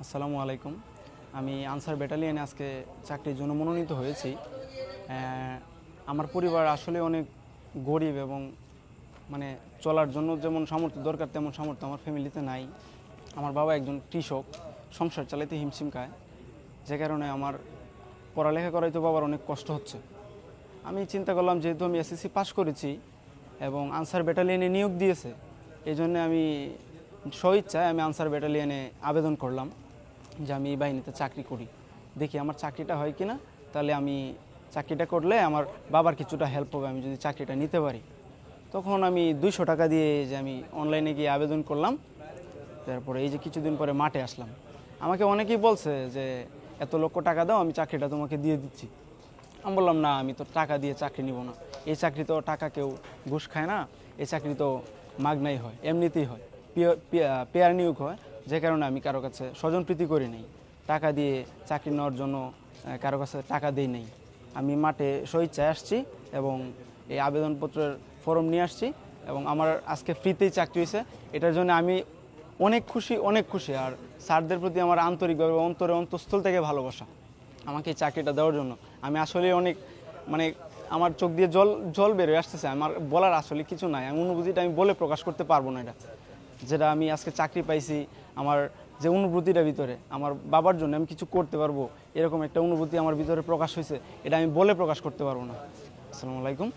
আসসালামু আলাইকুম। আমি আনসার ব্যাটালিয়নে আজকে চাকরির জন্য মনোনীত হয়েছি। আমার পরিবার আসলে অনেক গরিব এবং মানে চলার জন্য যেমন সামর্থ্য দরকার তেমন সামর্থ্য আমার ফ্যামিলিতে নাই। আমার বাবা একজন কৃষক, সংসার চালাতে হিমশিম খায়, যে কারণে আমার পড়ালেখা করাইতে বাবার অনেক কষ্ট হচ্ছে। আমি চিন্তা করলাম, যেহেতু আমি এসএসসি পাস করেছি এবং আনসার ব্যাটালিয়নে নিয়োগ দিয়েছে, এই জন্য আমি স্বইচ্ছায় আনসার ব্যাটালিয়নে আবেদন করলাম যে আমি এই বাহিনীতে চাকরি করি, দেখি আমার চাকরিটা হয় কিনা। তাহলে আমি চাকরিটা করলে আমার বাবার কিছুটা হেল্প হবে আমি যদি চাকরিটা নিতে পারি। তখন আমি 200 টাকা দিয়ে যে আমি অনলাইনে গিয়ে আবেদন করলাম। তারপরে এই যে কিছুদিন পরে মাঠে আসলাম। আমাকে অনেকেই বলছে যে এত লক্ষ টাকা দাও, আমি চাকরিটা তোমাকে দিয়ে দিচ্ছি। আমি বললাম, না, আমি তো টাকা দিয়ে চাকরি নিব না। এই চাকরি তো টাকা কেউ ঘুষ খায় না, এই চাকরি তো মাগনাই হয়, এমনিতেই হয়, পেয়ার নিয়োগ হয়। যে কারণে আমি কারো কাছে স্বজনপ্রীতি করি নাই, টাকা দিয়ে চাকরি নেওয়ার জন্য কারো কাছে টাকা দিই নাই। আমি মাঠে স্বইচ্ছায় আসছি এবং এই আবেদনপত্রের ফর্ম নিয়ে আসছি এবং আমার আজকে ফ্রিতেই চাকরি হয়েছে। এটার জন্য আমি অনেক খুশি। আর স্যারদের প্রতি আমার আন্তরিকভাবে অন্তঃস্থল থেকে ভালোবাসা আমাকে এই চাকরিটা দেওয়ার জন্য। আমি আসলে অনেক মানে আমার চোখ দিয়ে জল জল বেরোয় আসতেছে। আমার বলার আসলে কিছু নাই, আমি অনুভূতিটা আমি বলে প্রকাশ করতে পারবো না। এটা যেটা আমি আজকে চাকরি পাইছি, আমার যে অনুভূতিটা ভিতরে, আমার বাবার জন্য আমি কিছু করতে পারবো, এরকম একটা অনুভূতি আমার ভিতরে প্রকাশ হয়েছে, এটা আমি বলে প্রকাশ করতে পারবো না। আসসালামু আলাইকুম।